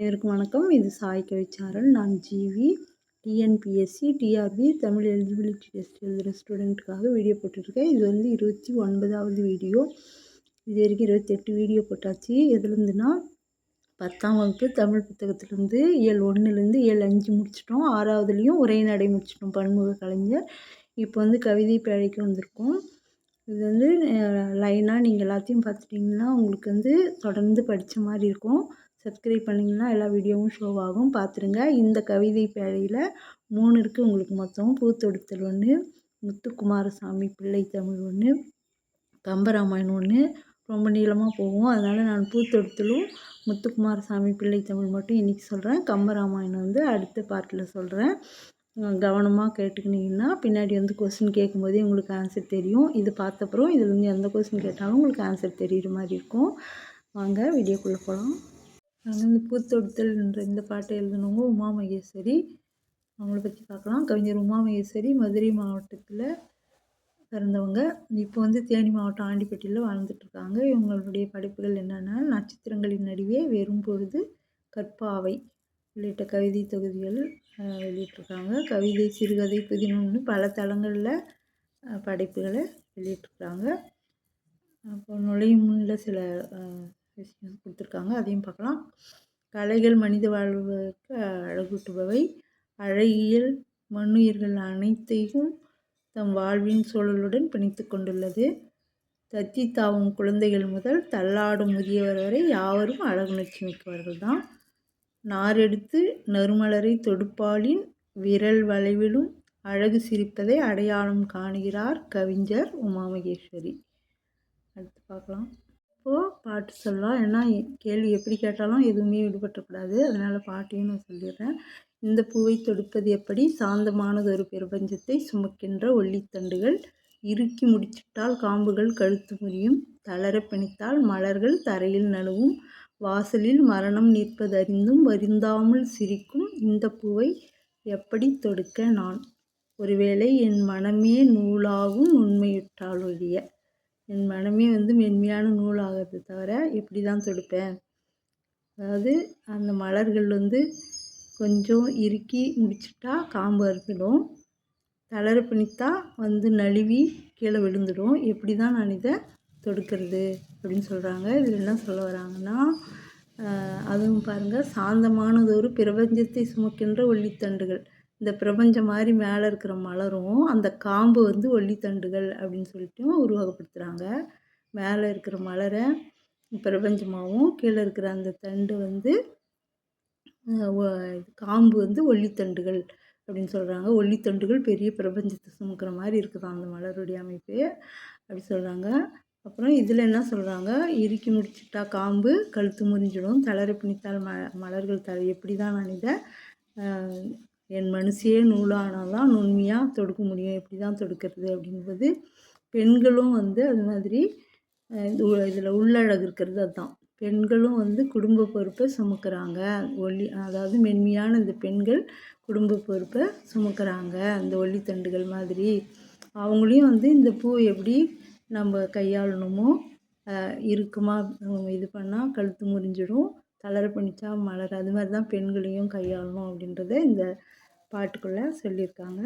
அனைவருக்கும் வணக்கம். இது சாய் கவிச்சாரல். நான் GV. TNPSC, TRB Tamil eligibility test எழுதுகிற ஸ்டூடெண்ட்டுக்காக வீடியோ போட்டுட்ருக்கேன். இது வந்து 29வது வீடியோ. இது வரைக்கும் 28 வீடியோ போட்டாச்சு. எதுலேருந்துன்னா 10ஆம் வகுப்பு தமிழ் புத்தகத்துலேருந்து இயல் 1லேருந்து இயல் 5 முடிச்சிட்டோம். 6வதுலேயும் உரைநடை முடிச்சிட்டோம், பன்முக கலைஞர். இப்போ வந்து கவிதை பேழைக்கு வந்திருக்கோம். இது வந்து லைனாக நீங்கள் எல்லாத்தையும் பார்த்துட்டிங்கன்னா உங்களுக்கு வந்து தொடர்ந்து படித்த மாதிரி இருக்கும். சப்ஸ்கிரைப் பண்ணிங்கன்னா எல்லா வீடியோவும் ஷோ ஆகும், பார்த்துருங்க. இந்த கவிதை பேழையில் 3 இருக்குது உங்களுக்கு மொத்தம். பூத்தொடுத்தல் 1, முத்துக்குமாரசாமி பிள்ளை தமிழ் 1, கம்பராமாயணம் 1. ரொம்ப நீளமாக போகும், அதனால் நான் பூத்தொடுத்தலும் முத்துக்குமாரசாமி பிள்ளை தமிழ் மட்டும் இன்றைக்கி சொல்கிறேன். கம்பராமாயணம் வந்து அடுத்த பார்ட்டில் சொல்கிறேன். கவனமாக கேட்டுக்கினீங்கன்னா பின்னாடி வந்து கொஸ்டின் கேட்கும்போதே உங்களுக்கு ஆன்சர் தெரியும். இது பார்த்தப்பறம் இதில் வந்து எந்த கொஸ்டின் கேட்டாலும் உங்களுக்கு ஆன்சர் தெரிகிற மாதிரி இருக்கும். வாங்க வீடியோக்குள்ளே போகலாம். நாங்கள் வந்து பூத்தொடுத்தல்ன்ற இந்த பாட்டை எழுதினவங்க உமா மகேஸ்வரி. அவங்கள பற்றி பார்க்கலாம். கவிஞர் உமா மகேஸ்வரி மதுரை மாவட்டத்தில் பிறந்தவங்க. இப்போ வந்து தேனி மாவட்டம் ஆண்டிப்பட்டியில் வாழ்ந்துட்டுருக்காங்க. இவங்களுடைய படைப்புகள் என்னென்னா நட்சத்திரங்களின் நடுவே வெறும் பொழுது, கற்பாவை உள்ளிட்ட கவிதை தொகுதிகள் வெளியிட்டிருக்காங்க. கவிதை, சிறுகதை, புதினம்னு பல தளங்களில் படைப்புகளை வெளியிட்டிருக்காங்க. அப்போ நுழையும் முன்னில் சில விஷயம் கொடுத்துருக்காங்க, அதையும் பார்க்கலாம். கலைகள் மனித வாழ்வுக்கு அழகூட்டுபவை. அழகியல் மண்ணுயிர்கள் அனைத்தையும் தம் வாழ்வின் சூழலுடன் பிணைத்து கொண்டுள்ளது. தத்தி தாவும் குழந்தைகள் முதல் தள்ளாடும் முதியவர் வரை யாவரும் அழகுணர்ச்சி மிக்கவர்கள் தான். நாரெடுத்து நறுமலரை தொடுப்பாளின் விரல் வளைவிலும் அழகு சிரிப்பதை அடையாளம் காணுகிறார் கவிஞர் உமா மகேஸ்வரி. அடுத்து பார்க்கலாம். இப்போது பாட்டு சொல்லலாம். ஏன்னா கேள்வி எப்படி கேட்டாலும் எதுவுமே விடுபட்டக்கூடாது, அதனால் பாட்டையும் நான் சொல்லிடுறேன். இந்த பூவை தொடுப்பது எப்படி? சாந்தமானதொரு பிரபஞ்சத்தை சுமக்கின்ற ஒல்லித்தண்டுகள். இறுக்கி முடிச்சிட்டால் காம்புகள் கழுத்து முறியும். தளர பிணித்தால் மலர்கள் தரையில் நழுவும். வாசலில் மரணம் நிற்பதறிந்தும் வருந்தாமல் சிரிக்கும் இந்த பூவை எப்படி தொடுக்க நான்? ஒருவேளை என் மனமே நூலாகும் உண்மையுற்றால் ஒழிய. என் மனமே வந்து மென்மையான நூலாகிறது தவிர எப்படி தான் தொடுப்பேன்? அதாவது அந்த மலர்கள் வந்து கொஞ்சம் இறுக்கி முடிச்சுட்டா காம்பு அறுத்துடும், தளர பிணித்தா வந்து நழுவி கீழே விழுந்துடும். எப்படி தான் நான் இதை தொடுக்கிறது அப்படின்னு சொல்கிறாங்க. இதில் என்ன சொல்ல வராங்கன்னா, அதுவும் பாருங்கள், சாந்தமானதொரு பிரபஞ்சத்தை சுமக்கின்ற ஒல்லித்தண்டுகள். இந்த பிரபஞ்சம் மாதிரி மேலே இருக்கிற மலரும் அந்த காம்பு வந்து ஒல்லித்தண்டுகள் அப்படின்னு சொல்லிட்டு உருவகப்படுத்துகிறாங்க. மேலே இருக்கிற மலரை பிரபஞ்சமாகவும் கீழே இருக்கிற அந்த தண்டு வந்து காம்பு வந்து ஒல்லித்தண்டுகள் அப்படின்னு சொல்கிறாங்க. ஒல்லித்தண்டுகள் பெரிய பிரபஞ்சத்தை சுமக்கிற மாதிரி இருக்குதான் அந்த மலருடைய அமைப்பு அப்படி சொல்கிறாங்க. அப்புறம் இதில் என்ன சொல்கிறாங்க, இறுக்கி முடிச்சுட்டா காம்பு கழுத்து முறிஞ்சிடும், தளர பிணித்தால் மலர்கள் தலை. எப்படி தான் நான் இதை என் மனசே நூலானால் தான் நுண்மையாக தொடுக்க முடியும், எப்படி தான் தொடுக்கிறது அப்படிங்கும்போது பெண்களும் வந்து அது மாதிரி இதில் உள்ளழகு இருக்கிறது அதுதான். பெண்களும் வந்து குடும்ப பொறுப்பை சுமக்கிறாங்க. அதாவது மென்மையான இந்த பெண்கள் குடும்ப பொறுப்பை சுமக்கிறாங்க அந்த ஒல்லித்தண்டுகள் மாதிரி. அவங்களையும் வந்து இந்த பூ எப்படி நம்ம கையாளணுமோ, இறுக்கமாக இது பண்ணால் கழுத்து முறிஞ்சிடும், தளர பண்ணிச்சா மலர், அது மாதிரி தான் பெண்களையும் கையாளணும் அப்படின்றத இந்த பாட்டுக்குள்ளே சொல்லியிருக்காங்க.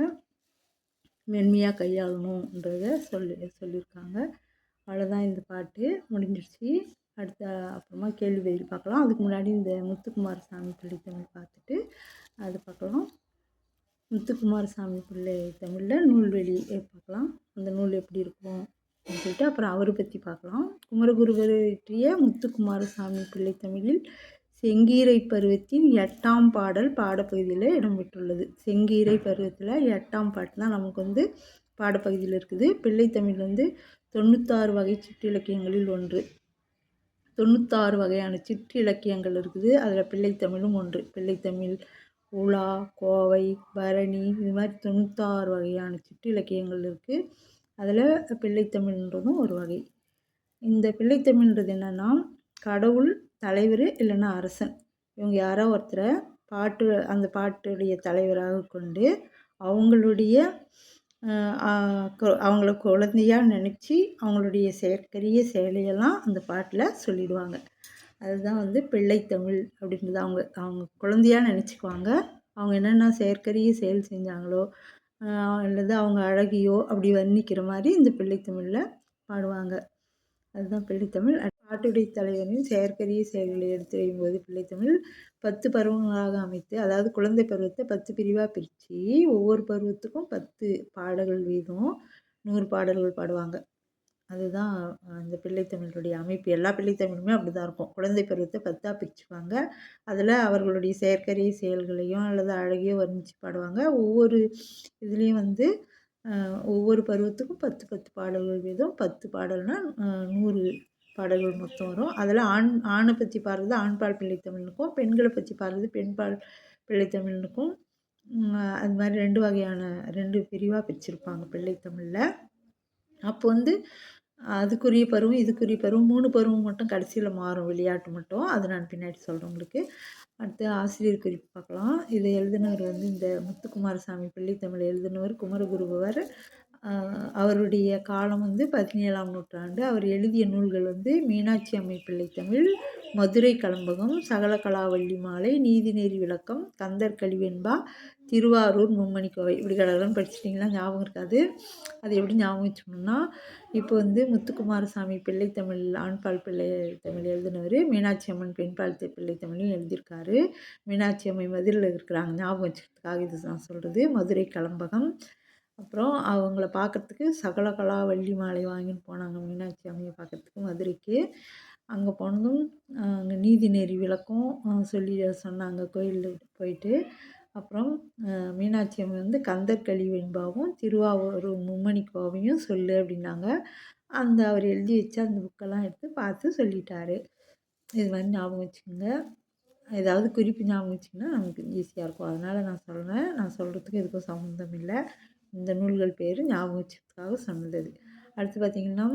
மென்மையாக கையாளணுன்றத சொல்லியிருக்காங்க. அவ்வளோதான், இந்த பாட்டு முடிஞ்சிடுச்சு. அடுத்த அப்புறமா கேள்வி பதில் பார்க்கலாம். அதுக்கு முன்னாடி இந்த முத்துக்குமாரசாமி பிள்ளை தமிழ் பார்த்துட்டு அது பார்க்கலாம். முத்துக்குமாரசாமி பிள்ளை தமிழில் நூல்வெளி பார்க்கலாம். அந்த நூல் எப்படி இருக்கும் அப்படின்னு சொல்லிட்டு அப்புறம் அவரை பற்றி பார்க்கலாம். குமரகுருவர் இயற்றிய முத்துக்குமாரசாமி பிள்ளை தமிழில் செங்கீரை பருவத்தின் 8ஆம் பாடல் பாடப்பகுதியில் இடம்பெற்றுள்ளது. செங்கீரை பருவத்தில் 8ஆம் பாட்டு தான் நமக்கு வந்து பாடப்பகுதியில் இருக்குது. பிள்ளைத்தமிழ் வந்து 96 வகை சிற்றிலக்கியங்களில் ஒன்று. 96 வகையான சிற்றிலக்கியங்கள் இருக்குது, அதில் பிள்ளைத்தமிழும் ஒன்று. பிள்ளைத்தமிழ், உலா, கோவை, பரணி, இது மாதிரி 96 வகையான சிற்றிலக்கியங்கள் இருக்குது. அதில் பிள்ளைத்தமிழ்ன்றதும் ஒரு வகை. இந்த பிள்ளைத்தமிழ்ன்றது என்னென்னா, கடவுள், தலைவர் இல்லைன்னா அரசன், இவங்க யாரோ ஒருத்தரை அந்த பாட்டுடைய தலைவராக கொண்டு அவங்களுடைய அவங்கள குழந்தையாக நினச்சி அவங்களுடைய செயற்கரிய செயலையெல்லாம் அந்த பாட்டில் சொல்லிடுவாங்க. அதுதான் வந்து பிள்ளைத்தமிழ் அப்படின்றது. அவங்க அவங்க குழந்தையாக நினச்சிக்குவாங்க. அவங்க என்னென்ன செயற்கரிய செயல் செஞ்சாங்களோ அல்லது அவங்க அழகையோ அப்படி வர்ணிக்கிற மாதிரி இந்த பிள்ளைத்தமிழில் பாடுவாங்க. அதுதான் பிள்ளைத்தமிழ். நாட்டுடை தலைவனின் செயற்கரிய செயல்களை எடுத்து வைக்கும்போது பிள்ளைத்தமிழ் 10 பருவங்களாக அமைத்து, அதாவது குழந்தை பருவத்தை 10 பிரிவாக பிரித்து ஒவ்வொரு பருவத்துக்கும் 10 பாடல்கள் வீதம் 100 பாடல்கள் பாடுவாங்க. அதுதான் அந்த பிள்ளைத்தமிழுடைய அமைப்பு. எல்லா பிள்ளைத்தமிழுமே அப்படி தான் இருக்கும். குழந்தை பருவத்தை 10ஆ பிரிச்சுக்குவாங்க. அதில் அவர்களுடைய செயற்கரிய செயல்களையும் அல்லது அழகையோ வர்ணித்து பாடுவாங்க. ஒவ்வொரு இதுலேயும் வந்து ஒவ்வொரு பருவத்துக்கும் 10 10 பாடல்கள் வீதம் 10 பாடல்னால் 100 பாடல்கள் மொத்தம் வரும். அதில் ஆணை பற்றி பாடுறது ஆண்பால் பிள்ளைத்தமிழ்னுக்கும், பெண்களை பற்றி பாடுறது பெண்பால் பிள்ளைத்தமிழ்னுக்கும் அது மாதிரி 2 வகையான 2 பிரிவாக பிரிச்சிருப்பாங்க பிள்ளைத்தமிழில். அப்போ வந்து அதுக்குரிய பருவம் இதுக்குரிய பருவம் 3 பருவம் மட்டும் கடைசியில் மாறும், விளையாட்டு மட்டும். அது நான் பின்னாடி சொல்கிறேன் உங்களுக்கு. அடுத்து ஆசிரியர் குறிப்பு பார்க்கலாம். இதை எழுதினவர் வந்து இந்த முத்துக்குமாரசாமி பிள்ளைத்தமிழ் எழுதினவர் குமரகுருபவர். அவருடைய காலம் வந்து 17ஆம் நூற்றாண்டு. அவர் எழுதிய நூல்கள் வந்து மீனாட்சி அம்மை பிள்ளைத்தமிழ், மதுரை கலம்பகம், சகல கலாவள்ளி மாலை, நீதிநெறி விளக்கம், கந்தர் கலிவெண்பா, திருவாரூர் மும்மணி கோவை. இப்படி கடலாம் படிச்சிட்டிங்களா? ஞாபகம் இருக்காது. அது எப்படி ஞாபகம் வச்சுக்கணுன்னா, இப்போ வந்து முத்துக்குமாரசாமி பிள்ளைத்தமிழ் ஆண்பால் பிள்ளைத்தமிழ் எழுதினவர், மீனாட்சி அம்மன் பெண்பால் பிள்ளைத்தமிழையும் எழுதியிருக்காரு. மீனாட்சி அம்மை மதுரையில் இருக்கிறாங்க, ஞாபகம் வச்சுக்கிறதுக்காக இது நான் சொல்கிறது. மதுரை கலம்பகம். அப்புறம் அவங்கள பார்க்குறதுக்கு சகல கலாவள்ளி மாலை வாங்கின்னு போனாங்க மீனாட்சி அம்மையை பார்க்குறதுக்கு மதுரைக்கு. அங்கே போனதும் அங்கே நீதிநெறி விளக்கம் சொல்லி சொன்னாங்க கோயிலில் போயிட்டு. அப்புறம் மீனாட்சி அம்மை வந்து கந்தர் கலிவெண்பாவும் திருவாரூர் மும்மணி கோவையும் சொல்லு அப்படின்னாங்க. அவர் எழுதி வச்சு அந்த புக்கெல்லாம் எடுத்து பார்த்து சொல்லிட்டாரு. இது மாதிரி ஞாபகம் வச்சுக்கோங்க. ஏதாவது குறிப்பு ஞாபகம் வச்சிங்கன்னா நமக்கு ஈஸியாக இருக்கும். அதனால் நான் சொல்கிறேன். நான் சொல்கிறதுக்கு எதுக்கும் சம்மந்தம் இல்லை. இந்த நூல்கள் பேர் ஞாபகம் வச்சதுக்காக சொன்னது அது. அடுத்து பார்த்திங்கன்னா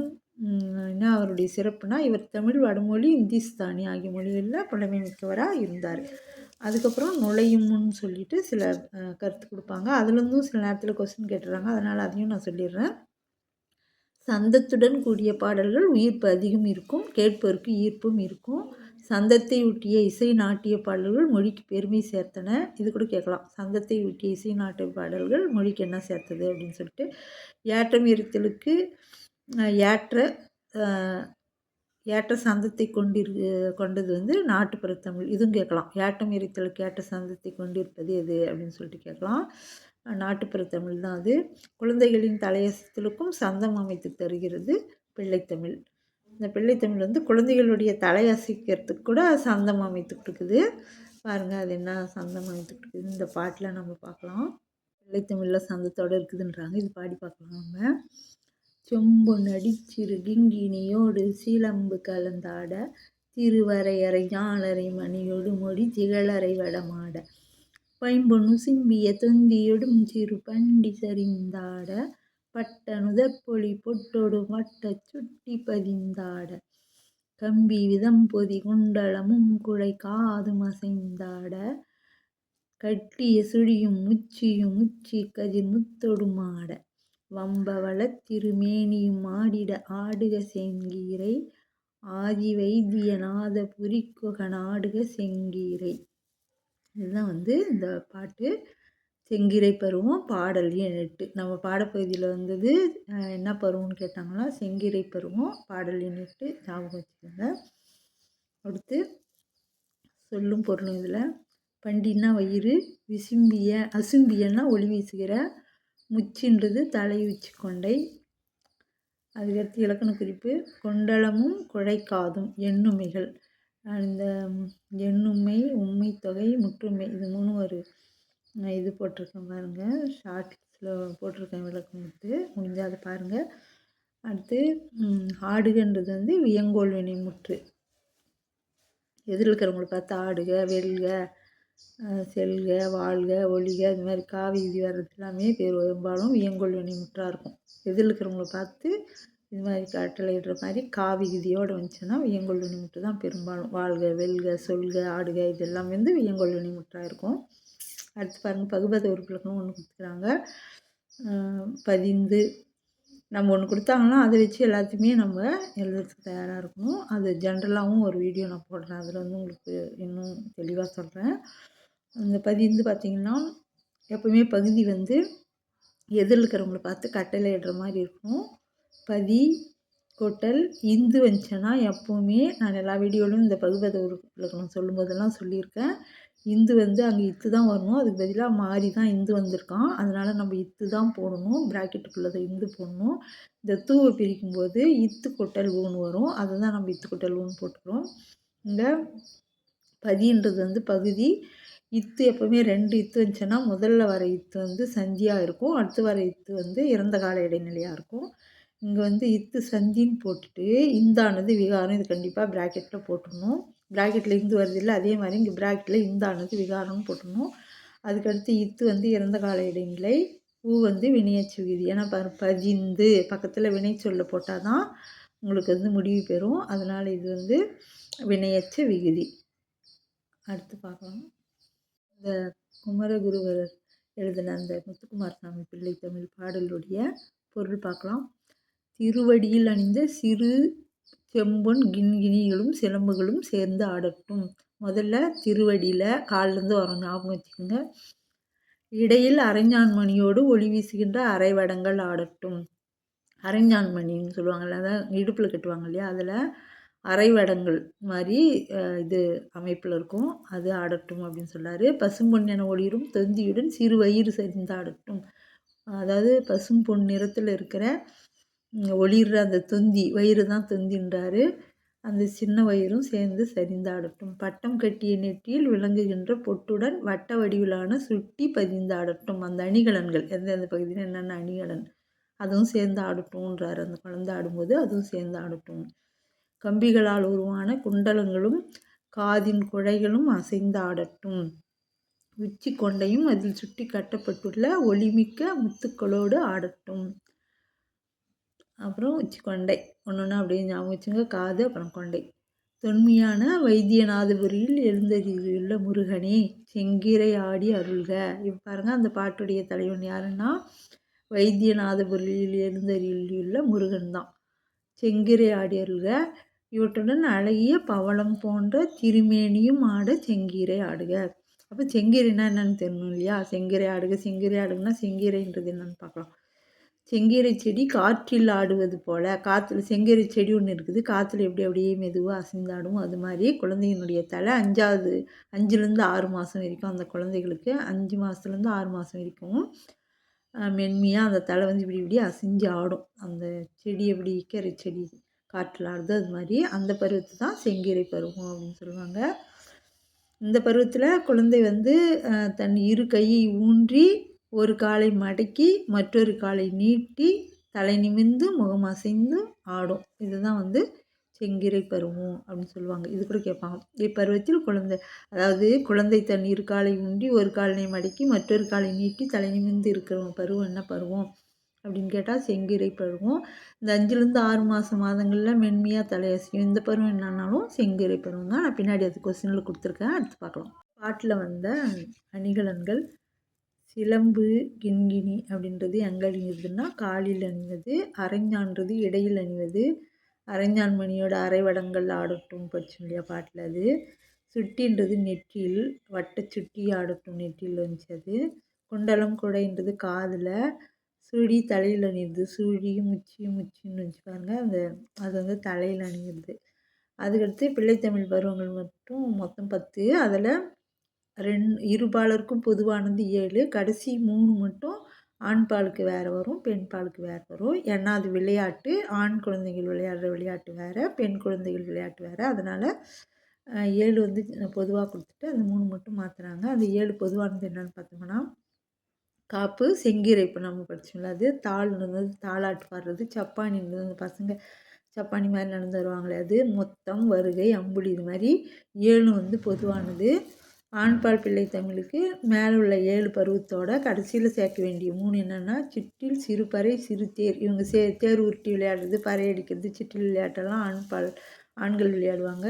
என்ன அவருடைய சிறப்புனா, இவர் தமிழ், வடமொழி, இந்திஸ்தானி ஆகிய மொழிகளில் புலமை மிக்கவராக இருந்தார். அதுக்கப்புறம் நுழையும் முன்னு சொல்லிட்டு சில கருத்து கொடுப்பாங்க. அதுலேருந்தும் சில நேரத்தில் கொஸ்டின் கேட்டுறாங்க. அதனால் அதையும் நான் சொல்லிடுறேன். சந்தத்துடன் கூடிய பாடல்கள் உயிர்ப்பு அதிகம் இருக்கும், கேட்பவருக்கு ஈர்ப்பும் இருக்கும். சந்தத்தை ஊட்டிய இசை நாட்டிய பாடல்கள் மொழிக்கு பெருமை சேர்த்தன. இது கூட கேட்கலாம். சந்தத்தை ஊட்டிய இசை நாட்டிய பாடல்கள் மொழிக்கு என்ன சேர்த்தது அப்படின்னு சொல்லிட்டு. ஏற்றம் இருத்தலுக்கு ஏற்ற சந்தத்தை கொண்டது வந்து நாட்டுப்புற தமிழ். இதுவும் கேட்கலாம். ஏற்றம் இருத்தலுக்கு ஏற்ற சந்தத்தை கொண்டிருப்பது எது அப்படின்னு சொல்லிட்டு கேட்கலாம். நாட்டுப்புற தமிழ் தான் அது. குழந்தைகளின் தலையசத்திலுக்கும் சந்தம் அமைத்து தருகிறது பிள்ளைத்தமிழ். இந்த பிள்ளைத்தமிழ் வந்து குழந்தைகளுடைய தலையசைக்கிறதுக்கு கூட சந்தம் அமைத்து கொடுக்குது. பாருங்கள் அது என்ன சந்தம் அமைத்து கொடுக்குது இந்த பாட்டில் நம்ம பார்க்கலாம். பிள்ளைத்தமிழில் சந்தத்தோடு இருக்குதுன்றாங்க. இது பாடி பார்க்கலாம் நம்ம. செம்பொன்னடி சிறு கிங்கினியோடு சிலம்பு கலந்தாட, திருவரையறை ஞாலரை மணியோடு மொழி திகழறை வடமாட, பைம்பொன்னு சிம்பிய தொந்தியொடும் சிறு பண்டி சரிந்தாட, பட்ட நுதற்பொலி பொட்டொடு மட்ட சுட்டி பதிந்தாட, கம்பி விதம் பொதி குண்டலமும் குழை காதும் அசைந்தாட, கட்டிய சுழியும் முச்சியும் முச்சி கதிர் முத்தொடுமாட, வம்பவள திருமேனியும் ஆடிட ஆடுக செங்கீரை, ஆதி வைத்திய நாத புரிக்குகன் ஆடுக செங்கீரை. இதுதான் வந்து இந்த பாட்டு. செங்கீரை பருவம் பாடல் எண் 8. நம்ம பாடப்பகுதியில் வந்தது என்ன பருவம்னு கேட்டாங்கன்னா செங்கீரை பருவம் பாடல் எண் 8 ஞாபகம் வச்சுக்கோங்க. அடுத்து சொல்லும் பொருளும் இதில். பண்டின்னா வயிறு, அசும்பியன்னா ஒளி வீசுகிற, முச்சின்றது தலை உச்சி கொண்டை. அதுக்கடுத்து இலக்கண குறிப்பு. கொண்டலமும் குழைக்காதும் எண்ணுமைகள். இந்த எண்ணுமை, உண்மை தொகை, முற்றுமை இது 3 ஒரு இது போட்டிருக்கேன் பாருங்கள். ஷார்ட்ஸில் போட்டிருக்கேன் விளக்கணுட்டு, முடிஞ்சால் அதை பாருங்கள். அடுத்து ஆடுகன்றது வந்து வியங்கோல் வினைமுற்று. எதில் இருக்கிறவங்கள பார்த்து ஆடுக, வெல்க, செல்க, வாழ்க, ஒழிக இது மாதிரி காவி விதி வர்றது எல்லாமே பெரும்பாலும் வியங்கோல் வினைமுற்றாக இருக்கும். எதில் இருக்கிறவங்கள பார்த்து இது மாதிரி கட்டளையிடுற மாதிரி காவி விதியோடு வந்துச்சுன்னா வியங்கோல் வினைமுற்று தான் பெரும்பாலும். வாழ்க, வெல்க, சொல்க, ஆடுக இதெல்லாம் வந்து வியங்கோல் வினைமுற்றாக இருக்கும். அடுத்து பாருங்கள், பகுபத உறுப்பிலக்கணம் ஒன்று கொடுத்துக்கிறாங்க. பதிந்து நம்ம ஒன்று கொடுத்தாங்கன்னா அதை வச்சு எல்லாத்தையுமே நம்ம எழுதுறதுக்கு தயாராக இருக்கணும். அது ஜென்ரலாகவும் ஒரு வீடியோ நான் போடுறேன். அதில் வந்து உங்களுக்கு இன்னும் தெளிவாக சொல்கிறேன். அந்த பதி வந்து பார்த்திங்கன்னா எப்போவுமே பகுதி வந்து எதிரில் இருக்கிறவங்கள பார்த்து கட்டளையிடுற மாதிரி இருக்கணும். பதி கொட்டல் இந்து வந்துச்சுன்னா எப்போவுமே நான் எல்லா வீடியோவிலும் இந்த பகுபத இலக்கணம் சொல்லும்போதெல்லாம் சொல்லியிருக்கேன். இந்து வந்து அங்கே இத்து தான் வரணும். அதுக்கு பதிலாக மாறி தான் இந்து வந்திருக்கான். அதனால் நம்ம இத்து தான் போடணும். ப்ராக்கெட்டுக்குள்ளதை இந்து போடணும். இந்த தூவை பிரிக்கும்போது இத்து கொட்டல் ஊன்னு வரும். அதை தான் நம்ம இத்து கொட்டல் ஊன்னு போட்டுக்கிறோம். இந்த பதின்றது வந்து பகுதி. இத்து எப்போவுமே 2 இத்து வந்துச்சுன்னா முதல்ல வர இத்து வந்து சந்தியாக இருக்கும். அடுத்து வர இத்து வந்து இறந்த கால இடைநிலையாக இருக்கும். இங்கே வந்து இத்து சந்தின்னு போட்டுட்டு இந்தானது விகாரம் இது கண்டிப்பாக ப்ராக்கெட்டில் போட்டுடணும். ப்ராக்கெட்டில் இந்து வருது இல்லை, அதே மாதிரி இங்கே ப்ராக்கெட்டில் இந்தானது விகாரம்னு போட்டுடணும். அதுக்கடுத்து இத்து வந்து இறந்த கால இடைநிலை, ஊ வந்து வினையச்சு விகுதி. ஏன்னா பதிந்து பக்கத்தில் வினை சொல்ல போட்டால் தான் உங்களுக்கு வந்து முடிவு பெறும். அதனால் இது வந்து வினையச்ச விகுதி. அடுத்து பார்க்கலாம். இந்த குமரகுருவர் எழுதின அந்த முத்துக்குமார் சாமி பிள்ளை தமிழ் பாடலுடைய பொருள் பார்க்கலாம். திருவடியில் அணிந்த சிறு செம்பொன் கிண்கிணிகளும் சிலம்புகளும் சேர்ந்து ஆடட்டும். முதல்ல திருவடியில் காலிலேருந்து வரும், ஞாபகம் வச்சுக்கோங்க. இடையில் அரைஞான்மணியோடு ஒளி வீசுகின்ற அரைவடங்கள் ஆடட்டும். அரைஞான்மணின்னு சொல்லுவாங்கள்ல, அதான் இடுப்பில் கட்டுவாங்க இல்லையா, அதில் அரைவடங்கள் மாதிரி இது அமைப்பில் இருக்கும், அது ஆடட்டும் அப்படின்னு சொன்னார். பசும்பொன் என ஒளிரும் தொந்தியுடன் சிறு வயிறு சரிந்து ஆடட்டும். அதாவது பசும் பொன் நிறத்தில் இருக்கிற ஒளிர்ற அந்த தொந்தி, வயிறு தான் தொந்தின்றாரு. அந்த சின்ன வயிறும் சேர்ந்து சரிந்தாடட்டும். பட்டம் கட்டிய நெற்றியில் விளங்குகின்ற பொட்டுடன் வட்ட வடிவிலான சுட்டி பதிந்தாடட்டும். அந்த அணிகலன்கள் எந்தெந்த பகுதியில் என்னென்ன அணிகலன் அதுவும் சேர்ந்து ஆடட்டும்ன்றார். அந்த குழந்தை ஆடும்போது அதுவும் சேர்ந்து ஆடட்டும். கம்பிகளால் உருவான குண்டலங்களும் காதின் குழைகளும் அசைந்து ஆடட்டும். உச்சி கொண்டையும் அதில் சுட்டி கட்டப்பட்டுள்ள ஒளிமிக்க முத்துக்களோடு ஆடட்டும். அப்புறம் உச்சி கொண்டை ஒன்று அப்படியே ஞாபகம் வச்சுங்க. காது அப்புறம் கொண்டை. தொன்மையான வைத்தியநாதபுரியில் எழுந்தருளியுள்ள முருகனே செங்கிரை ஆடி அருள்க. இப்போ பாருங்கள், அந்த பாட்டுடைய தலைவன் யாருன்னா வைத்தியநாதபுரியில் எழுந்தருளியுள்ள முருகன் தான். செங்கிரை ஆடி அருள்க. இவற்றுடன் அழகிய பவளம் போன்ற திருமேனியும் ஆட செங்கீரை ஆடுக. அப்போ செங்கீரைனா என்னன்னு தெரியணும் இல்லையா? செங்கீரை ஆடுக. செங்கீரை ஆடுங்கன்னா செங்கீரைன்றது என்னன்னு பார்க்கலாம். செங்கீரை செடி காற்றில் ஆடுவது போல், காற்றுல செங்கீரை செடி ஒன்று இருக்குது, காற்றுல எப்படி அப்படியே மெதுவாக அசைந்தாடும். அது மாதிரி குழந்தையினுடைய தலை 5லேருந்து 6 மாதம் வரைக்கும், அந்த குழந்தைகளுக்கு 5 மாதத்துலேருந்து 6 மாதம் வரைக்கும் மென்மையாக அந்த தலை வந்து இப்படி இப்படி அசைஞ்சு ஆடும். அந்த செடி எப்படி கீரை செடி காற்றில் ஆடுது, அது மாதிரி அந்த பருவத்தை தான் செங்கீரை பருவம் அப்படின்னு சொல்லுவாங்க. இந்த பருவத்தில் குழந்தை வந்து தன் இரு கையை ஊன்றி ஒரு காலை மடக்கி மற்றொரு காலை நீட்டி தலை நிமிர்ந்து முகம் அசைந்து ஆடும். இதுதான் வந்து செங்கீரை பருவம் அப்படின்னு சொல்லுவாங்க. இது கூட கேட்பாங்க. இப்பருவத்தில் குழந்தை, அதாவது குழந்தை தன் இரு காலை ஊன்றி ஒரு காலை மடக்கி மற்றொரு காலை நீட்டி தலை நிமிர்ந்து இருக்கிற பருவம் என்ன பருவம் அப்படின்னு கேட்டால் செங்கீரை பருவம். இந்த 5லேருந்து 6 மாதங்களில் மென்மையாக தலையசையும். இந்த பருவம் என்னன்னாலும் செங்கீரை பருவம் தான். நான் பின்னாடி அது கொஸ்டினில் கொடுத்துருக்கேன், அடுத்து பார்க்கலாம். பாட்டில் வந்த அணிகலன்கள். சிலம்பு கிண்கிணி அப்படின்றது எங்கே அணிவதுன்னா காலில் அணிவது. அரைஞான்றது இடையில் அணிவது. அரைஞான் மணியோட அரைவடங்கள் ஆடட்டும் படிச்சோம் இல்லையா பாட்டில், அது. சுட்டின்றது நெற்றியில், வட்ட சுட்டி ஆடட்டும் நெற்றியில் வந்துச்சு அது. குண்டலம் குடைன்றது காதில். சுழி தலையில் அணியுது. சுழியும் முச்சியும் முச்சின்னு வந்துச்சு பாருங்கள், அது வந்து தலையில் அணியுது. அதுக்கடுத்து பிள்ளைத்தமிழ் பருவங்கள் மட்டும் மொத்தம் 10. அதில் இருபாலருக்கும் பொதுவானது 7. கடைசி 3 மட்டும் ஆண் பாலுக்கு வேறு வரும், பெண் பாலுக்கு வேறு வரும். ஏன்னா அது விளையாட்டு, ஆண் குழந்தைகள் விளையாடுற விளையாட்டு வேறு, பெண் குழந்தைகள் விளையாட்டு வேறு. அதனால் 7 வந்து பொதுவாக கொடுத்துட்டு அந்த 3 மட்டும் மாற்றுறாங்க. அந்த 7 பொதுவானது என்னென்னு பார்த்தோம்னா காப்பு, செங்கீரை இப்போ நம்ம படித்தோம்ல அது, தாள்ன்றது தாளாட்டு பாடுறது, சப்பானின்றது அந்த பசங்க சப்பானி மாதிரி நடந்து வருவாங்களே அது, மொத்தம், வருகை, அம்புலி, இது மாதிரி 7 வந்து பொதுவானது. ஆண்பால் பிள்ளை தமிழுக்கு மேலே உள்ள 7 பருவத்தோட கடைசியில் சேர்க்க வேண்டிய 3 என்னென்னா சிற்றில், சிறுபறை, சிறு தேர். இவங்க தேர் உருட்டி விளையாடுறது, பறை அடிக்கிறது, சிற்றில் விளையாட்டெல்லாம் ஆண்கள் விளையாடுவாங்க.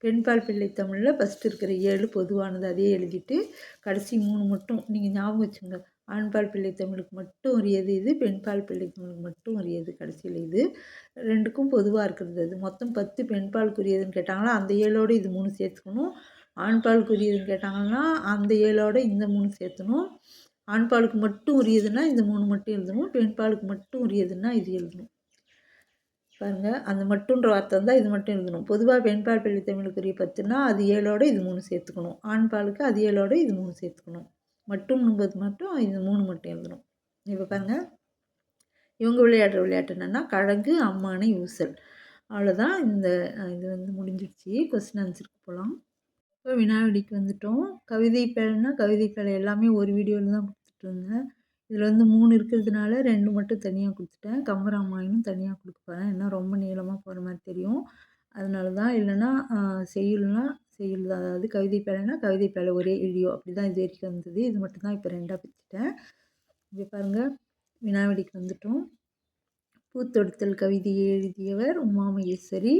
பெண்பால் பிள்ளை தமிழில் ஃபஸ்ட்டு இருக்கிற 7 பொதுவானது, அதே எழுதிட்டு கடைசி 3 மட்டும் நீங்கள் ஞாபகம் வச்சுங்க. ஆண்பால் பிள்ளை தமிழுக்கு மட்டும் உரியது இது, பெண்பால் பிள்ளை தமிழுக்கு மட்டும் உரியது கடைசியில் இது. 2க்கும் பொதுவாக இருக்கிறது அது. மொத்தம் 10 பெண்பாலுக்குரியதுன்னு கேட்டாங்கன்னா அந்த 7ஓடு இது 3 சேர்த்துக்கணும். ஆண்பாலுக்குரியதுன்னு கேட்டாங்கன்னா அந்த 7ஓட இந்த 3 சேர்த்தணும். ஆண்பாலுக்கு மட்டும் உரியதுன்னா இந்த 3 மட்டும் எழுதணும். பெண்பாலுக்கு மட்டும் உரியதுன்னா இது எழுதணும். பாருங்கள், அந்த மட்டுன்ற வார்த்தை வந்தால் இது மட்டும் எழுதணும். பொதுவாக பெண்பால் பிள்ளை தமிழுக்குரிய 10ன்னா அது 7ஓட இது 3 சேர்த்துக்கணும். ஆண்பாலுக்கு அது 7ஓட இது 3 சேர்த்துக்கணும். மட்டும்னும்போது மட்டும் இது 3 மட்டும் எழுதணும். இப்போ பாருங்கள், இவங்க விளையாடுற விளையாட்டு என்னென்னா கழகு, அம்மானை, ஊசல். அவ்வளோதான். இது முடிஞ்சிடுச்சு. கொஸ்டின் ஆன்சருக்கு போகலாம். இப்போ வினாவிடிக்கு வந்துட்டோம். கவிதை பேழைனா கவிதை பேழை எல்லாமே ஒரு வீடியோவில் தான் கொடுத்துட்ருந்தேன். இதில் 3 இருக்கிறதுனால 2 மட்டும் தனியாக கொடுத்துட்டேன். கம்பராமாயணம் தனியாக கொடுக்க போகிறேன். ஏன்னா ரொம்ப நீளமாக போகிற மாதிரி தெரியும். அதனால தான். இல்லைன்னா செய்யுள்னா செய்யுள் தான். அதாவது கவிதை பேழைனா கவிதை பேழை ஒரே வீடியோ அப்படி தான் இது வரைக்கும் வந்தது. இது மட்டும் தான் இப்போ 2ஆக பிரிச்சுட்டேன். இங்கே பாருங்கள், வினாவிடிக்கு வந்துட்டோம். பூத்தொடுத்தல் கவிதையை எழுதியவர் உமாமகேஸ்வரி.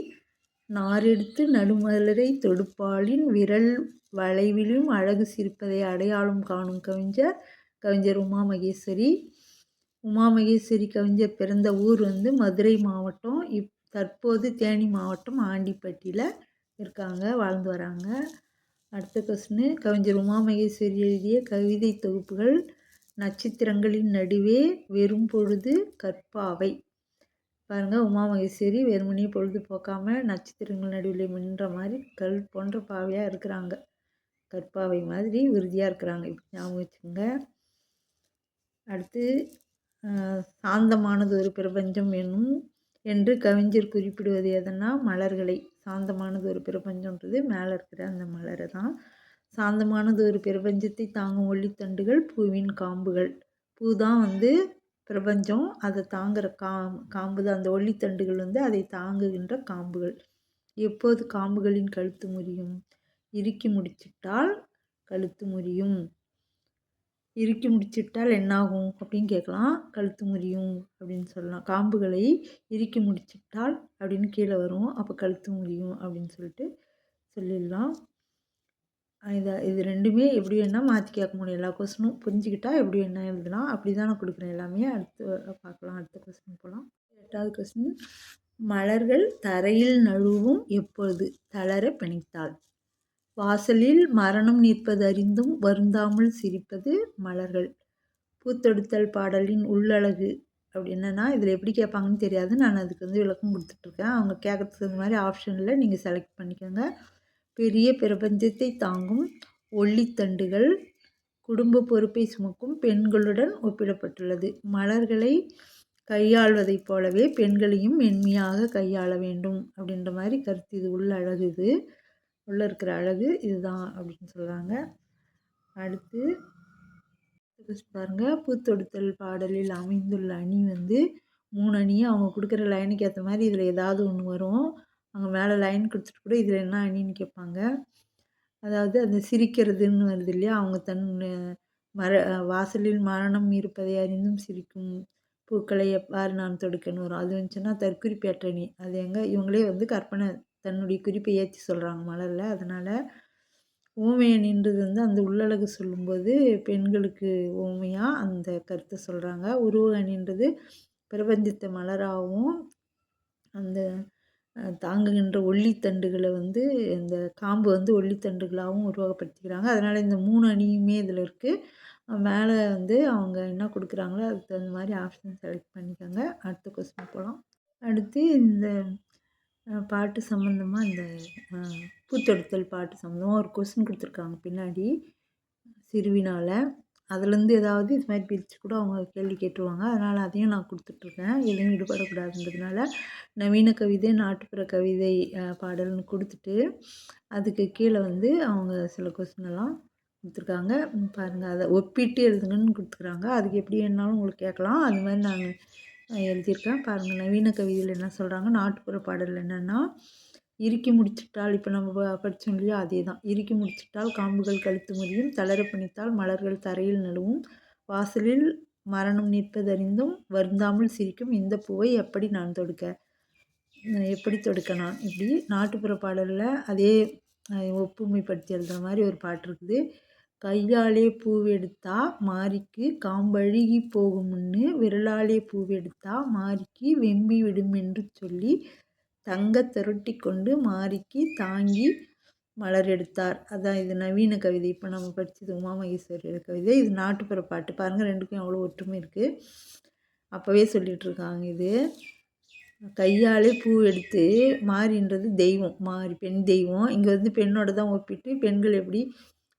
நாரெடுத்து நடுமலரை தொடுப்பாளின் விரல் வளைவிலும் அழகு சிரிப்பதை அடையாளம் காணும் கவிஞர் உமாமகேஸ்வரி. உமாமகேஸ்வரி கவிஞர் பிறந்த ஊர் மதுரை மாவட்டம். தற்போது தேனி மாவட்டம் ஆண்டிப்பட்டியில் இருக்காங்க, வாழ்ந்து வராங்க. அடுத்த கொஸ்டின், கவிஞர் உமாமகேஸ்வரி எழுதிய கவிதை தொகுப்புகள் நட்சத்திரங்களின் நடுவே, வெறும் பொழுது, கற்பாவை. பாருங்கள், உமாமகேஸ்வரி வெறுமனே பொழுது போக்காமல் நட்சத்திரங்கள் நடுவில் மின்ற மாதிரி கல் போன்ற பாவையாக இருக்கிறாங்க. கற்பாவை மாதிரி உறுதியாக இருக்கிறாங்க. இப்படி ஞாபகம் வச்சுக்கோங்க. அடுத்து, சாந்தமானது ஒரு பிரபஞ்சம் என்று கவிஞர் குறிப்பிடுவது எதனா மலர்களை. சாந்தமானது ஒரு பிரபஞ்சம்ன்றது மேலே இருக்கிற அந்த மலரை தான். சாந்தமானது ஒரு பிரபஞ்சத்தை தாங்கும் ஒளித்தண்டுகள் பூவின் காம்புகள். பூ தான் பிரபஞ்சம். அதை தாங்குகிற காம்பு தான் அந்த ஒளித்தண்டுகள் அதை தாங்குகின்ற காம்புகள். எப்போது காம்புகளின் கழுத்து முறியும்? இறுக்கி முடிச்சிட்டால் கழுத்து முறியும். இறுக்கி முடிச்சிட்டால் என்னாகும் அப்படின்னு கேட்கலாம். கழுத்து முறியும் அப்படின்னு சொல்லலாம். காம்புகளை இறுக்கி முடிச்சிட்டால் அப்படின்னு கீழே வரும். அப்போ கழுத்து முறியும் அப்படின்னு சொல்லிடலாம். இது 2மே எப்படி வேணால் மாற்றி கேட்க முடியும். எல்லா கொஸ்டினும் புரிஞ்சுக்கிட்டா எப்படி வேணால் எழுதலாம். அப்படி தான் நான் கொடுக்குறேன் எல்லாமே. அடுத்து பார்க்கலாம். அடுத்த கொஸ்டின் போகலாம். 8வது கொஸ்டின், மலர்கள் தரையில் நழுவும் எப்பொழுது? தளர பணித்தாள். வாசலில் மரணம் நிற்பது அறிந்தும் வருந்தாமல் சிரிப்பது மலர்கள். பூத்தொடுத்தல் பாடலின் உள்ளழகு அப்படி என்னென்னா இதில் எப்படி கேட்பாங்கன்னு தெரியாது. நான் அதுக்கு விளக்கம் கொடுத்துட்ருக்கேன். அவங்க கேட்குறதுக்கு இந்த மாதிரி ஆப்ஷனில் நீங்கள் செலக்ட் பண்ணிக்கோங்க. பெரிய பிரபஞ்சத்தை தாங்கும் ஒளித்தண்டுகள் குடும்ப பொறுப்பை சுமக்கும் பெண்களுடன் ஒப்பிடப்பட்டுள்ளது. மலர்களை கையாள்வதைப் போலவே பெண்களையும் மென்மையாக கையாள வேண்டும் அப்படின்ற மாதிரி கருத்து. இது உள்ள அழகு, இது உள்ளே இருக்கிற அழகு இதுதான் அப்படின்னு சொல்கிறாங்க. அடுத்து பாருங்கள், பூத்தொடுத்தல் பாடலில் அமைந்துள்ள அணி 3 அணியை அவங்க கொடுக்குற லைனுக்கு ஏற்ற மாதிரி இதில் ஏதாவது ஒன்று வரும். அவங்க மேலே லைன் கொடுத்துட்டு கூட இதில் என்ன அணின்னு கேட்பாங்க. அதாவது அந்த சிரிக்கிறதுன்னு வருது இல்லையா, அவங்க வாசலில் மரணம் இருப்பதை அறிந்தும் சிரிக்கும் பூக்களை எவ்வாறு நான் தொடுக்கன்னு வரும். அது வந்துச்சுன்னா தற்குறிப்பேற்றணி. அது இவங்களே கற்பனை தன்னுடைய குறிப்பை ஏற்றி சொல்கிறாங்க மலரில். அதனால் ஊமையை நின்றது அந்த உள்ளழகு சொல்லும்போது பெண்களுக்கு ஊமையாக அந்த கருத்தை சொல்கிறாங்க. உருவ அணின்றது பிரபஞ்சத்தை மலராகவும் அந்த தாங்குகின்ற ஒல்லித்தண்டுகளை இந்த காம்பு ஒல்லித்தண்டுகளாகவும் உருவகப்படுத்திக்கிறாங்க. அதனால் இந்த 3 அணியுமே இதில் இருக்குது. மேலே அவங்க என்ன கொடுக்குறாங்களோ அதுக்கு தகுந்த மாதிரி ஆப்ஷன் செலக்ட் பண்ணிக்கோங்க. அடுத்த கொஸ்டின் போகலாம். அடுத்து இந்த பாட்டு சம்மந்தமாக இந்த பூத்தொடுத்தல் பாட்டு சம்மந்தமாக ஒரு கொஸ்டின் கொடுத்துருக்காங்க பின்னாடி சிறுவினால். அதுலேருந்து ஏதாவது இது மாதிரி பிரித்து கூட அவங்க கேள்வி கேட்டுருவாங்க. அதனால் அதையும் நான் கொடுத்துட்ருக்கேன். எதுவும் ஈடுபடக்கூடாதுன்றதுனால நவீன கவிதை, நாட்டுப்புற கவிதை பாடல்னு கொடுத்துட்டு அதுக்கு கீழே அவங்க சில கொஸ்டினெல்லாம் கொடுத்துருக்காங்க. பாருங்கள், அதை ஒப்பிட்டு எழுதுங்கன்னு கொடுத்துருக்குறாங்க. அதுக்கு எப்படி வேணாலும் உங்களுக்கு கேட்கலாம். அது மாதிரி நான் எழுதியிருக்கேன். பாருங்கள், நவீன கவிதையில் என்ன சொல்கிறாங்க, நாட்டுப்புற பாடல் என்னென்னா, இறுக்கி முடிச்சிட்டால் இப்போ நம்ம படித்தோம் இல்லையா, அதே தான். இறுக்கி முடிச்சிட்டால் காம்புகள் கழுத்து முறியும், தளர பணித்தால் மலர்கள் தரையில் நழுவும், வாசலில் மரணம் நிற்பதறிந்தும் வருந்தாமல் சிரிக்கும் இந்த பூவை எப்படி நான் தொடுக்க, எப்படி தொடுக்க நான். இப்படி நாட்டுப்புற பாடலில் அதே ஒப்புமைப்படுத்தி எழுதுகிற மாதிரி ஒரு பாட்டு இருக்குது. கையாலே பூவெடுத்தா மாரிக்கு காம்பழுகி போகுமுன்னு விரலாலே பூவெடுத்தா மாரிக்கு வெம்பி விடுமென்று சொல்லி தங்கத் தொரட்டி கொண்டு மாரிக்கு தாங்கி மலர் எடுத்தார். அதான் இது நவீன கவிதை. இப்போ நம்ம படித்தது உமா மகேஸ்வரியோட கவிதை. இது நாட்டுப்புற பாட்டு. பாருங்கள், ரெண்டுக்கும் எவ்வளோ ஒற்றுமை இருக்குது. அப்போவே சொல்லிகிட்ருக்காங்க. இது கையாலே பூ எடுத்து, மாரின்றது தெய்வம், மாரி பெண் தெய்வம். இங்கே வந்து பெண்ணோட தான் ஒப்பிட்டு பெண்கள் எப்படி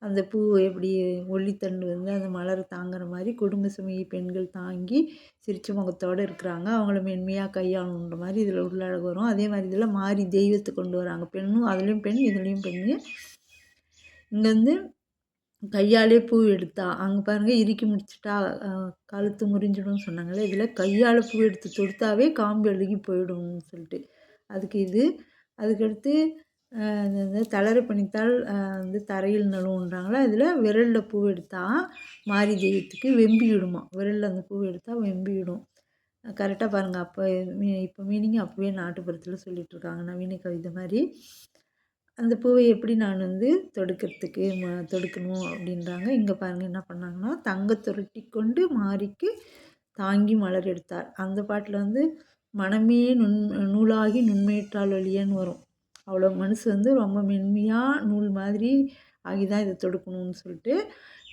அந்த பூ எப்படி ஒல்லித்தண்டு வந்து அந்த மலரை தாங்குற மாதிரி குடும்ப சுமையை பெண்கள் தாங்கி சிரிச்ச முகத்தோடு இருக்கிறாங்க. அவங்கள மென்மையாக கையாளணுன்ற மாதிரி இதில் உள்ள அழகு வரும். அதே மாதிரி இதில் மாறி தெய்வத்தை கொண்டு வராங்க. பெண்ணும் அதுலேயும் பெண், இதுலேயும் பெண்ணு. இங்கே வந்து கையாலே பூ எடுத்தா, அங்கே பாருங்கள் இறுக்கி முடிச்சுட்டா கழுத்து முறிஞ்சிடும்னு சொன்னாங்களே, இதில் கையால் பூ எடுத்து தொடுத்தாவே காம்பு அழுகி போயிடும்னு சொல்லிட்டு அதுக்கு இது. அதுக்கடுத்து தளர பணித்தால் வந்து தரையில் நழுவுன்றாங்களா, இதில் விரலில் பூ எடுத்தால் மாரி தெய்வத்துக்கு வெம்பி விடுமா, விரலில் அந்த பூ எடுத்தால் வெம்பி விடும். கரெக்டாக பாருங்கள். அப்போ இப்போ மீனிங் அப்போவே நாட்டுப்புறத்தில் சொல்லிகிட்ருக்காங்க, நவீன கவிதை மாதிரி. அந்த பூவை எப்படி நான் வந்து தொடுக்கிறதுக்கு தொடுக்கணும் அப்படின்றாங்க. இங்கே பாருங்கள் என்ன பண்ணாங்கன்னா, தங்க துரட்டி கொண்டு மாரிக்கு தாங்கி மலர் எடுத்தார். அந்த பாட்டில் வந்து மனமே நூலாகி நுண்மையிற்றால் ஒழியன்னு வரும். அவ்வளோ மனசு வந்து ரொம்ப மென்மையாக நூல் மாதிரி ஆகி தான் இதை தொடுக்கணும்னு சொல்லிட்டு,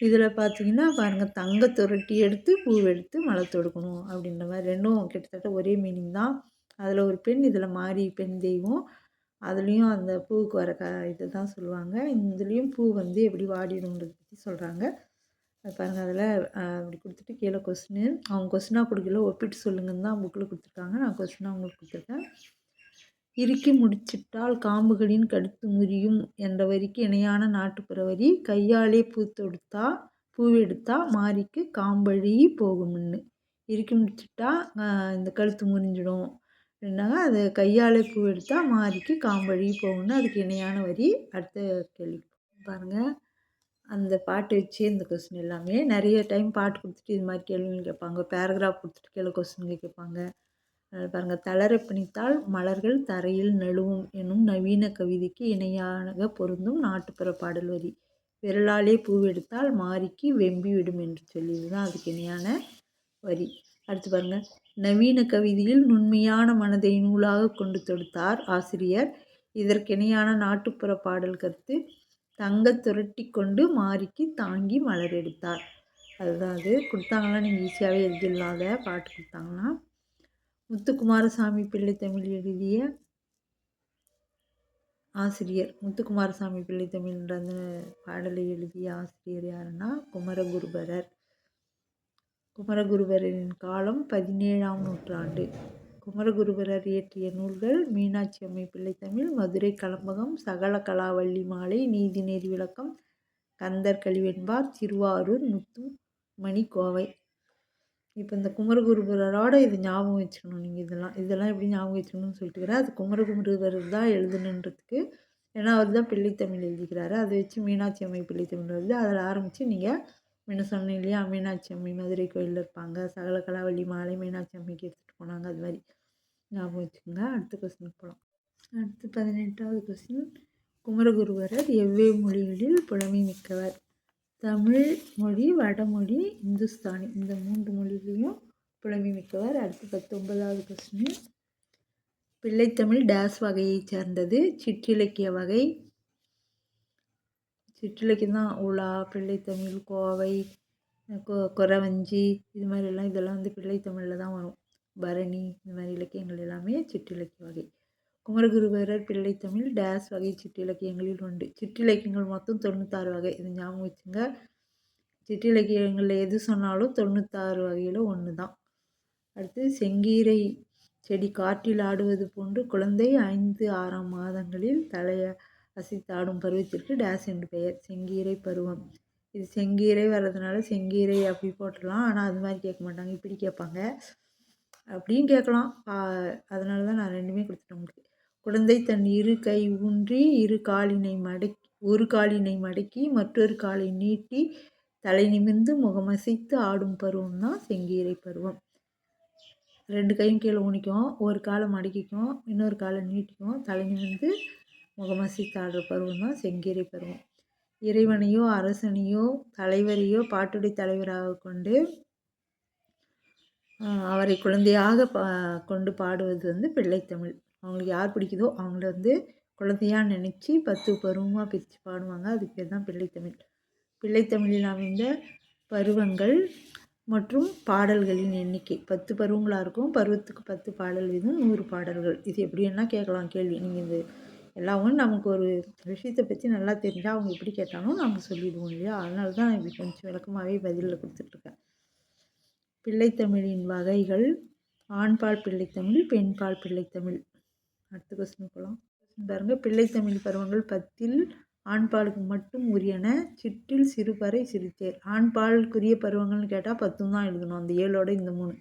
இதில் பார்த்தீங்கன்னா பாருங்கள், தங்க துரட்டி எடுத்து பூவெடுத்து மலர் தொடுக்கணும் அப்படின்ற மாதிரி ரெண்டும் கிட்டத்தட்ட ஒரே மீனிங் தான். அதில் ஒரு பெண், இதில் மாறி பெண் தெய்வம். அதுலேயும் அந்த பூவுக்கு வர இதை தான் சொல்லுவாங்க. இதுலேயும் பூ வந்து எப்படி வாடிடும்ன்றதை பற்றி சொல்கிறாங்க. அது பாருங்கள், அதில் அப்படி கொடுத்துட்டு கீழே கொஸ்டின், அவங்க கொஸ்டினாக கொடுக்கல, ஒப்பிட்டு சொல்லுங்கன்னு தான் புக்கில் கொடுத்துருக்காங்க. நான் கொஸ்டினாக அவங்களுக்கு கொடுத்துருக்கேன். இறுக்கி முடிச்சிட்டால் காம்புகளின் கடுத்து முறியும் என்ற வரிக்கு இணையான நாட்டுப்புற வரி கையாலே பூவெடுத்தா மாரிக்கு காம்பழுகி போகும்னு. இறுக்கி முடிச்சுட்டா இந்த கழுத்து முறிஞ்சிடும் அப்படின்னாங்க. அது கையாலே பூ எடுத்தால் மாரிக்கு காம்பழுகி போகும்னு அதுக்கு இணையான வரி. அடுத்த கேள்வி பாருங்கள். அந்த பாட்டு வச்சு இந்த கொஸ்டின் எல்லாமே நிறைய டைம் பாட்டு கொடுத்துட்டு இது மாதிரி கேள்விகள் கேட்பாங்க. பேராகிராஃப் கொடுத்துட்டு கீழே கொஸ்டின்கள் கேட்பாங்க. பாருங்கள், தளர பிணித்தால் மலர்கள் தரையில் நழுவும் எனும் நவீன கவிதைக்கு இணையாக பொருந்தும் நாட்டுப்புற பாடல் வரி. விரலாலே பூவெடுத்தால் மாரிக்கு வெம்பி விடும் என்று சொல்லி, இதுதான் அதுக்கு இணையான வரி. அடுத்து பாருங்கள், நவீன கவிதையில் நுண்மையான மனதை நூலாக கொண்டு தொடுத்தார் ஆசிரியர். இதற்கிணையான நாட்டுப்புற பாடல் கருத்து தங்க துரட்டி கொண்டு மாரிக்கு தாங்கி மலர் எடுத்தார். அதுதான் அது கொடுத்தாங்கன்னா நீங்கள் ஈஸியாகவே எழுதிடலாம். அதை பாட்டு கொடுத்தாங்கன்னா முத்துக்குமாரசாமி பிள்ளைத்தமிழ் எழுதிய ஆசிரியர், முத்துக்குமாரசாமி பிள்ளைத்தமிழ்ன்ற அந்த பாடலை எழுதிய ஆசிரியர் யாருன்னா குமரகுருபரர். குமரகுருபரரின் காலம் 17ஆம் நூற்றாண்டு. குமரகுருபரர் இயற்றிய நூல்கள் மீனாட்சி அம்மை பிள்ளைத்தமிழ், மதுரை கலம்பகம், சகல கலாவள்ளி மாலை, நீதி நெறி விளக்கம், கந்தர் கலிவெண்பார், திருவாரூர் முத்துமணி கோவை. இப்போ இந்த குமரகுருபரரோட இது ஞாபகம் வச்சுக்கணும் நீங்கள். இதெல்லாம் எப்படி ஞாபகம் வச்சுக்கணும்னு சொல்லிட்டுக்கிறேன். அது குமரகுருபரர் தான் எழுதணுன்றதுக்கு, ஏன்னா அவர் தான் பிள்ளைத்தமிழ் எழுதிக்கிறாரு. அதை வச்சு மீனாட்சி அம்மை பிள்ளைத்தமிழ் வருது. அதில் ஆரம்பித்து நீங்கள் முன்ன சொன்னேன் இல்லையா, மீனாட்சி அம்மை மதுரை கோயிலில் இருப்பாங்க, சகல கலாவள்ளி மாலை மீனாட்சி அம்மைக்கு எடுத்துகிட்டு போனாங்க, அது மாதிரி ஞாபகம் வச்சுக்கோங்க. அடுத்த கொஸ்டினுக்கு போகலாம். அடுத்து 18வது கொஸ்டின், குமரகுருபரர் எவ்வே மொழிகளில் புலமை மிக்கவர்? தமிழ் மொழி, வடமொழி, இந்துஸ்தானி, இந்த 3 மொழிலையும் புலமை மிக்கவர். அடுத்து 19வது கொஸ்டின், பிள்ளைத்தமிழ் டேஸ் வகையை சேர்ந்தது? சிற்றிலக்கிய வகை. சிற்றிலக்கியம் தான் உலா, பிள்ளைத்தமிழ், கோவை, குறவஞ்சி, இது மாதிரிலாம் இதெல்லாம் வந்து பிள்ளைத்தமிழில் தான் வரும். பரணி, இந்த மாதிரி இலக்கியங்கள் எல்லாமே சிற்றிலக்கிய வகை. குமரகுருபரர் பிள்ளைத்தமிழ் டேஸ் வகை சிற்றிலக்கியங்களில் உண்டு. சிற்றிலக்கியங்கள் மொத்தம் 96 வகை. இது ஞாபகம் வச்சுங்க. சிற்றிலக்கியங்களில் எது சொன்னாலும் 96 வகையில் ஒன்று தான். அடுத்து, செங்கீரை செடி காற்றில் ஆடுவது போன்று குழந்தை 5-6 மாதங்களில் தலையை அசைத்தாடும் பருவத்திற்கு டேஸ் என்று பெயர். செங்கீரை பருவம். இது செங்கீரை வர்றதுனால செங்கீரை அப்படி போட்டுடலாம். ஆனால் அது மாதிரி கேட்க மாட்டாங்க, இப்படி கேட்பாங்க. அப்படியும் கேட்கலாம். அதனால தான் நான் ரெண்டுமே கொடுத்துட்டேன் உங்களுக்கு. குழந்தை தன் இரு கை ஊன்றி ஒரு காலினை மடக்கி மற்றொரு காலை நீட்டி தலை நிமிர்ந்து முகமசைத்து ஆடும் பருவம் தான் செங்கீரை பருவம். 2 கையும் கீழே ஊனிக்கும், ஒரு காலை மடக்கிக்கும், இன்னொரு காலை நீட்டிக்கும், தலை நிமிர்ந்து முகமசைத்து ஆடுற பருவம் தான் செங்கீரை பருவம். இறைவனையோ அரசனையோ தலைவரையோ பாட்டுடை தலைவராக கொண்டு அவரை குழந்தையாக கொண்டு பாடுவது வந்து பிள்ளைத்தமிழ். அவங்களுக்கு யார் பிடிக்குதோ அவங்கள வந்து குழந்தையாக நினச்சி 10 பருவமாக பிரித்து பாடுவாங்க. அதுக்கு பேர் தான் பிள்ளைத்தமிழ். பிள்ளைத்தமிழில் அமைந்த பருவங்கள் மற்றும் பாடல்களின் எண்ணிக்கை 10 பருவங்களாக இருக்கும். பருவத்துக்கு 10 பாடல் வீதம் 100 பாடல்கள். இது எப்படி என்ன கேட்கலாம் கேள்வி. நீங்கள் இது எல்லாமும் நமக்கு ஒரு விஷயத்தை பற்றி நல்லா தெரிஞ்சால் அவங்க எப்படி கேட்டாலும் நம்ம சொல்லிடுவோம் இல்லையா? அதனால தான் நான் இப்படி கொஞ்சம் விளக்கமாகவே பதிலில் கொடுத்துட்ருக்கேன். பிள்ளைத்தமிழின் வகைகள்: ஆண்பால் பிள்ளைத்தமிழ், பெண்பால் பிள்ளைத்தமிழ். அடுத்த கொஸ்டின் போகலாம். பாருங்கள், பிள்ளைத்தமிழ் பருவங்கள் 10ல் ஆண்பாலுக்கு மட்டும் உரியன. சிற்றில் சிறுபறை சிறுதேர். ஆண்பாலுக்குரிய பருவங்கள்னு கேட்டால் 10 தான் எழுதணும், அந்த 7ஓட இந்த 3.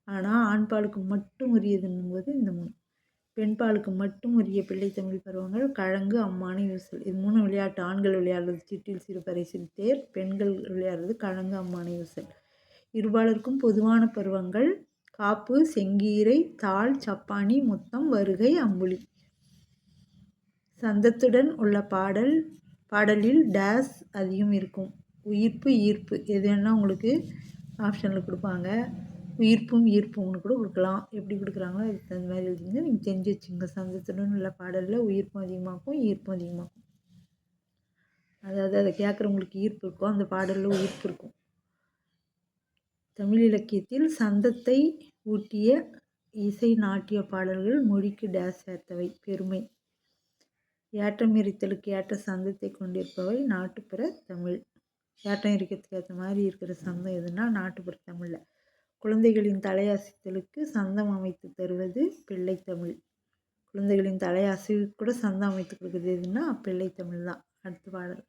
ஆனால் ஆண்பாலுக்கு மட்டும் உரியதுன்னும்போது இந்த 3. பெண்பாலுக்கு மட்டும் உரிய பிள்ளைத்தமிழ் பருவங்கள் கழங்கு, அம்மானை, யூசல். இது 3 விளையாட்டு. ஆண்கள் விளையாடுறது சிற்றில் சிறுபறை சிறுதேர், பெண்கள் விளையாடுறது கழங்கு, அம்மானை, யூசல். இருபாலருக்கும் பொதுவான பருவங்கள் காப்பு, செங்கீரை, தாள், சப்பாணி, முத்தம், வருகை, அம்புலி. சந்தத்துடன் உள்ள பாடலில் டேஸ் அதிகம் இருக்கும். உயிர்ப்பு, ஈர்ப்பு. எது வேணால் உங்களுக்கு ஆப்ஷனில் கொடுப்பாங்க. உயிர்ப்பும் ஈர்ப்பும்னு கூட கொடுக்கலாம். எப்படி கொடுக்குறாங்களோ அதுக்கு தகுந்த மாதிரி எழுதிங்க. நீங்கள் தெரிஞ்சு வச்சுங்க. சந்தத்துடன் உள்ள பாடலில் உயிர்ப்பும் அதிகமாகும், ஈர்ப்பும் அதிகமாகும். அதாவது அதை கேட்குறவங்களுக்கு ஈர்ப்பு இருக்கும், அந்த பாடலில் உயிர்ப்பு இருக்கும். தமிழ் இலக்கியத்தில் சந்தத்தை ஊட்டிய இசை நாட்டிய பாடல்கள் மொழிக்கு டேஸ் சேர்த்தவை. பெருமை. ஏற்றம் இறைத்தலுக்கு ஏற்ற சந்தத்தை கொண்டிருப்பவை நாட்டுப்புற தமிழ். ஏற்றம் இறைக்கிறதுக்கு ஏற்ற மாதிரி இருக்கிற சந்தம் எதுனா நாட்டுப்புற தமிழில். குழந்தைகளின் தலையசைத்தலுக்கு சந்தம் அமைத்து தருவது பிள்ளைத்தமிழ். குழந்தைகளின் தலையசைவுக்கு கூட சந்தம் அமைத்து கொடுக்குறது எதுனா பிள்ளைத்தமிழ் தான். அடுத்த பாடல்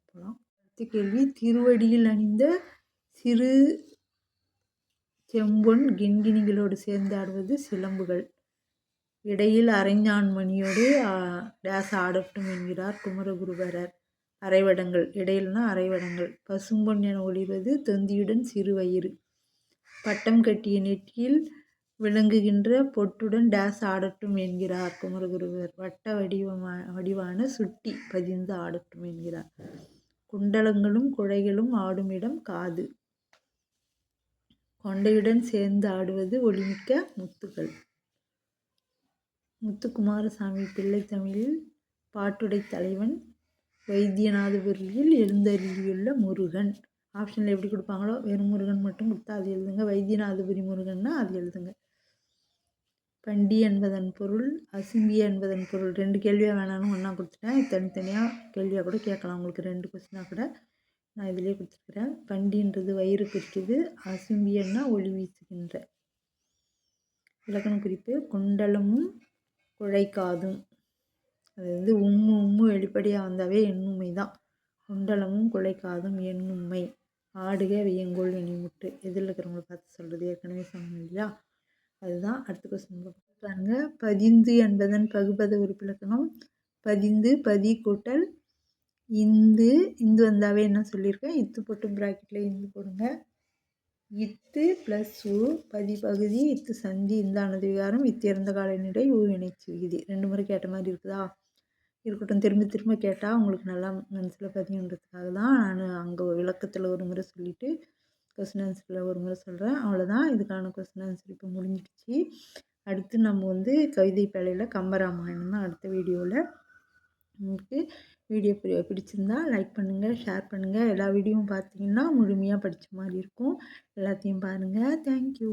போகலாம். அடுத்த கேள்வி: திருவடியில் அணிந்த சிறு செம்பொன் கிண்கிணிகளோடு சேர்ந்து ஆடுவது சிலம்புகள். இடையில் அரைஞான்மணியோடு டேஸ் ஆடட்டும் என்கிறார் குமரகுருபரர். அரைவடங்கள். இடையில்னா அரைவடங்கள். பசும்பொன் என ஒளிர்வது தொந்தியுடன் சிறுவயிறு. பட்டம் கட்டிய நெற்றியில் விளங்குகின்ற பொட்டுடன் டேஸ் ஆடட்டும் என்கிறார் குமரகுருபரர். வட்ட வடிவான சுட்டி பதிந்து ஆடட்டும் என்கிறார். குண்டலங்களும் குழைகளும் ஆடுமிடம் காது. கொண்டையுடன் சேர்ந்து ஆடுவது ஒளிமிக்க முத்துக்கள். முத்துக்குமாரசாமி பிள்ளைத்தமிழில் பாட்டுடை தலைவன். வைத்தியநாதபுரியில் எழுந்தருளியுள்ள முருகன். ஆப்ஷனில் எப்படி கொடுப்பாங்களோ வெறும் முருகன் மட்டும் கொடுத்தா அது எழுதுங்க. வைத்தியநாதபுரி முருகன்னா அது எழுதுங்க. பண்டி என்பதன் பொருள், அசும்பி என்பதன் பொருள். 2 கேள்வியாக வேணாலும் ஒன்றா கொடுத்துட்டேன். தனித்தனியாக கேள்வியாக கூட கேட்கலாம். உங்களுக்கு 2 கொஸ்டினாக கூட நான் இதிலே கொடுத்துருக்குறேன். பண்டின்றது வயிறு குறிக்குது. அசும்பியன்னா ஒளி வீசுகின்ற. இலக்கண குறிப்பு: குண்டலமும் குழைக்காதும். அது வந்து உம்மு வெளிப்படையாக வந்தாவே எண்ணுமை தான். குண்டலமும் குழைக்காதும் எண்ணுமை. ஆடுக வியங்கோள் இனிமுட்டு. எதில் இருக்கிறவங்களை பார்த்து சொல்கிறது ஏற்கனவே சொன்னோம் இல்லையா? அதுதான். அடுத்த கொஸ்டின் பாருங்க. பதிந்து என்பதன் பகுபத உறுப்பிலக்கணம். பதிந்து பதி கூட்டல் இந்து. இந்து வந்தாவே என்ன சொல்லியிருக்கேன், இத்து போட்டு ப்ராக்கெட்டில் இந்து போடுங்க. இத்து ப்ளஸ் உ பதி பகுதி இத்து சந்தி இந்தானது விகாரம் இத்து இறந்த காலநிலை ஊ வினைச்சு விகுதி. 2 முறை கேட்ட மாதிரி இருக்குதா? இருக்கட்டும், திரும்ப கேட்டால் உங்களுக்கு நல்லா மனசில் பதியுன்றதுக்காக தான் நான் அங்கே விளக்கத்தில் ஒரு முறை சொல்லிவிட்டு கொஸ்டின் ஆன்சரில் ஒரு முறை சொல்கிறேன். அவ்வளோதான். இதுக்கான கொஸ்டின் ஆன்சர் இப்போ முடிஞ்சிடுச்சு. அடுத்து நம்ம வந்து கவிதை பேழையில் கம்பராமாயணம் தான் அடுத்த வீடியோவில். உங்களுக்கு வீடியோ பிடிச்சிருந்தா லைக் பண்ணுங்கள், ஷேர் பண்ணுங்கள். எல்லா வீடியோவும் பார்த்தீங்கன்னா முழுமையாக படித்த மாதிரி இருக்கும். எல்லாத்தையும் பாருங்கள். தேங்க்யூ.